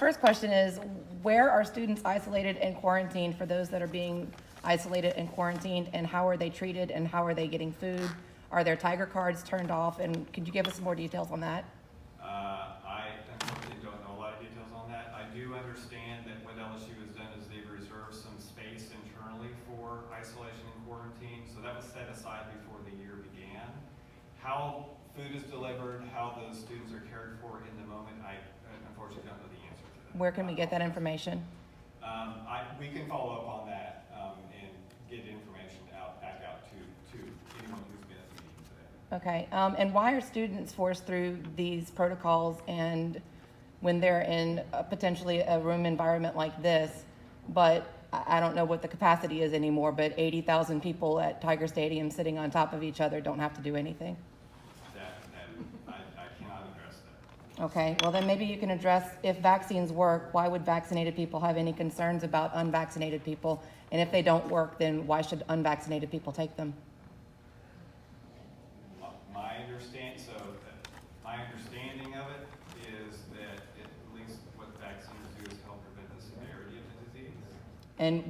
First question is, where are students isolated and quarantined for those that are being isolated and quarantined, and how are they treated and how are they getting food? Are their Tiger cards turned off, and could you give us some more details on that? I unfortunately don't know a lot of details on that. I do understand that what LSU has done is they've reserved some space internally for isolation and quarantine, so that was set aside before the year began. How food is delivered, how those students are cared for in the moment, I unfortunately don't know the answer to that. Where can we get that information? We can follow up on that and get information back out to anyone who's been at the meeting today. Okay, and why are students forced through these protocols and when they're in potentially a room environment like this, but I don't know what the capacity is anymore, but 80,000 people at Tiger Stadium sitting on top of each other don't have to do anything? I cannot address that. Okay, well then maybe you can address, if vaccines work, why would vaccinated people have any concerns about unvaccinated people? And if they don't work, then why should unvaccinated people take them? My understanding of it is that at least what vaccines do is help prevent the severity of the disease.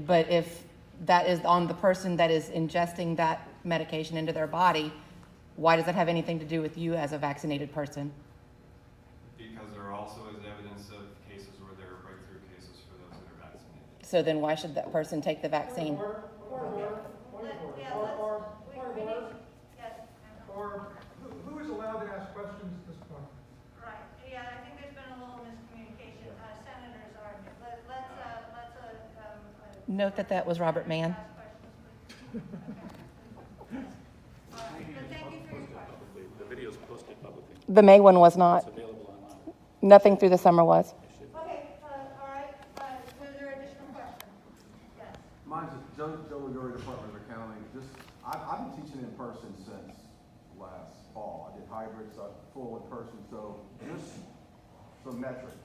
But if that is on the person that is ingesting that medication into their body, why does that have anything to do with you as a vaccinated person? Because there also is evidence of cases where there are breakthrough cases for those that are vaccinated. So then why should that person take the vaccine? Who is allowed to ask questions at this point? Right, yeah, I think there's been a little miscommunication. Senators are, Note that that was Robert Mann. ask questions, please. Okay. All right, but thank you for your question. The video's posted publicly. The May one was not. It's available online. Nothing through the summer was. Okay, all right, was there additional questions? Yes. Mine's Joe Liguri, Department of Accounting. I've been teaching in person since last fall. I did hybrids, full in person. So just some metrics.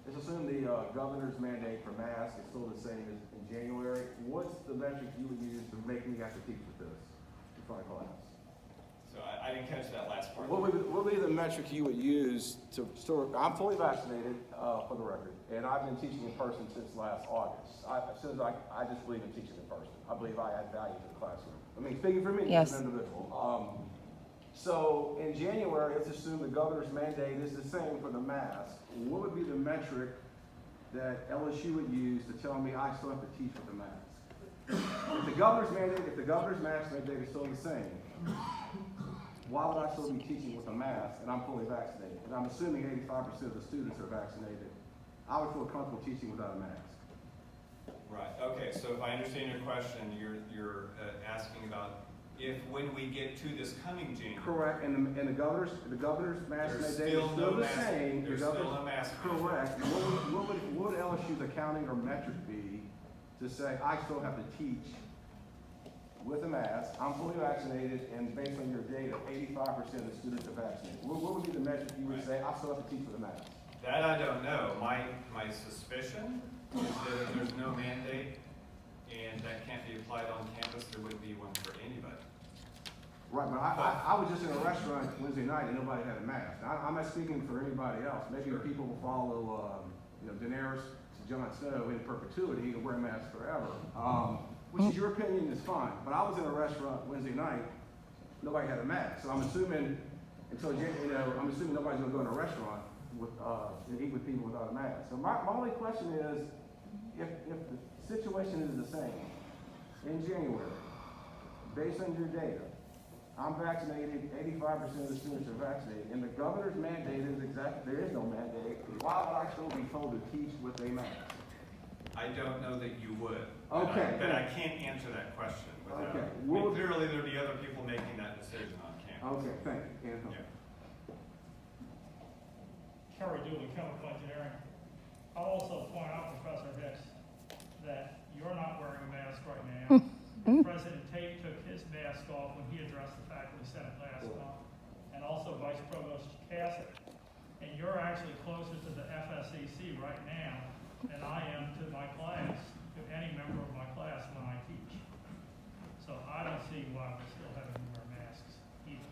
Let's assume the governor's mandate for masks is still the same as in January. What's the metric you would use to make me have to teach with this in front of class? So I didn't catch that last part. What would be the metric you would use to store? I'm fully vaccinated, for the record, and I've been teaching in person since last August. I just believe in teaching in person. I believe I add value to the classroom. I mean, speaking for me Yes. as an individual. So in January, let's assume the governor's mandate is the same for the mask. What would be the metric that LSU would use to tell me I still have to teach with the mask? If the governor's mask mandate is still the same, why would I still be teaching with a mask and I'm fully vaccinated? And I'm assuming 85% of the students are vaccinated. I would feel comfortable teaching without a mask. Right, okay, so if I understand your question, you're asking about when we get to this coming January. Correct, and the governor's mask There's mandate is still still no the mask. same. There's still no mask. Correct. What would LSU's accounting or metric be to say I still have to teach with a mask? I'm fully vaccinated, and based on your data, 85% of the students are vaccinated. What would be the metric you would say I still have to teach with a mask? That I don't know. My suspicion is that if there's no mandate and that can't be applied on campus, there wouldn't be one for anybody. Right, but I was just in a restaurant Wednesday night and nobody had a mask. I'm not speaking for anybody else. Maybe people will follow, Daenerys to Jon Snow in perpetuity and wear masks forever, which is your opinion, is fine. But I was in a restaurant Wednesday night, nobody had a mask. So I'm assuming nobody's gonna go in a restaurant and eat with people without a mask. So my only question is, if the situation is the same in January, based on your data, I'm vaccinated, 85% of the students are vaccinated, and the governor's mandate is there is no mandate. Why would I still be told to teach with a mask? I don't know that you would. Okay. But I can't answer that question without. Okay. I mean, clearly there'd be other people making that decision on campus. Okay, thank you. Anthony. Yeah. Terry Dooley, chemical engineering. I'll also point out, Professor Hicks, that you're not wearing a mask right now. President Tate took his mask off when he addressed the faculty senate last month, and also Vice Provost Cassidy. And you're actually closer to the FSEC right now than I am to my class, to any member of my class when I teach. So I don't see why we're still having to wear masks either.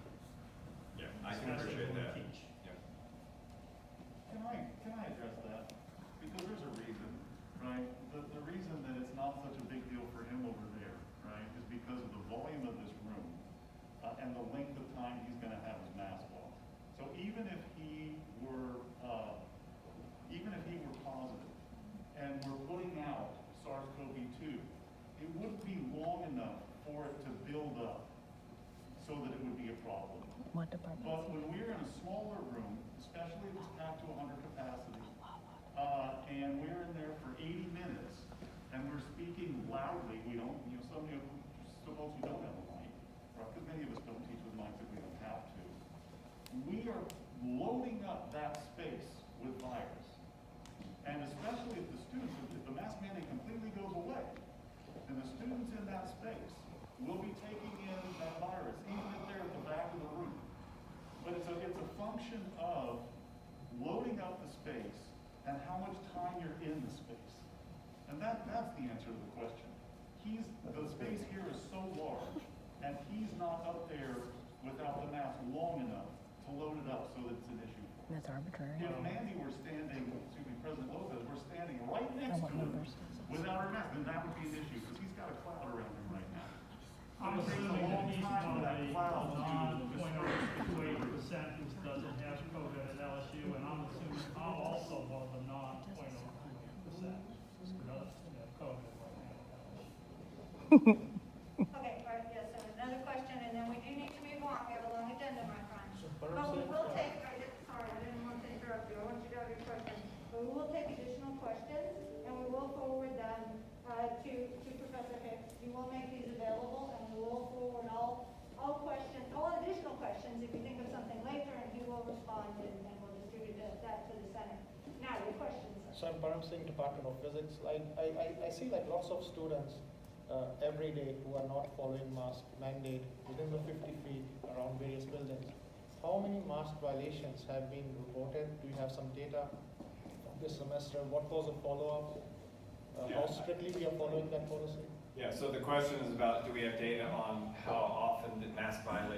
Yeah, I can Especially appreciate when we that. teach. Yeah. Can I address that? long enough for it to build up so that it would be a problem. What department? But when we're in a smaller room, especially if it's packed to 100 capacity, and we're in there for 80 minutes, and we're speaking loudly, we don't, you know, some of you, suppose you don't have a mic, right? Because many of us don't teach with mics if we don't have to. We are loading up that space with virus. And especially if the students, if the mask mandate completely goes away, then the students in that space will be taking in that virus, even if they're at the back of the room. But it's a function of loading up the space and how much time you're in the space. And that's the answer to the question. The space here is so large, and he's not up there without the mask long enough to load it up so that it's an issue. That's arbitrary. If Mandy were standing, excuse me, President Lopez, were standing right next to him without her mask, then that would be an issue, because he's got a cloud around him right now. I'm It takes a assuming that long he's time for one of that the cloud to non-.08% who doesn't have COVID at LSU, and I'm assuming I'm also one of the non-.08% who doesn't have COVID right now at LSU. Okay, all right, yes, so another question, and then we do need to move on, we have a long agenda, my friends. But we will take, sorry, I didn't want to interrupt you, I want you to have your questions. But we will take additional questions, and we will forward them to Professor Hicks. You will make these available, and we will forward all questions, all additional questions, if you think of something later, and he will respond, and we'll distribute that to the Senate. Now, your questions. So I'm Param Singh, Department of Physics. I see like lots of students every day who are not following mask mandate within the 50 feet around various buildings. How many mask violations have been reported? Do you have some data this semester? What was the follow-up? How strictly we are following that policy? Yeah, so the question is about, do we have data on how often the mask violations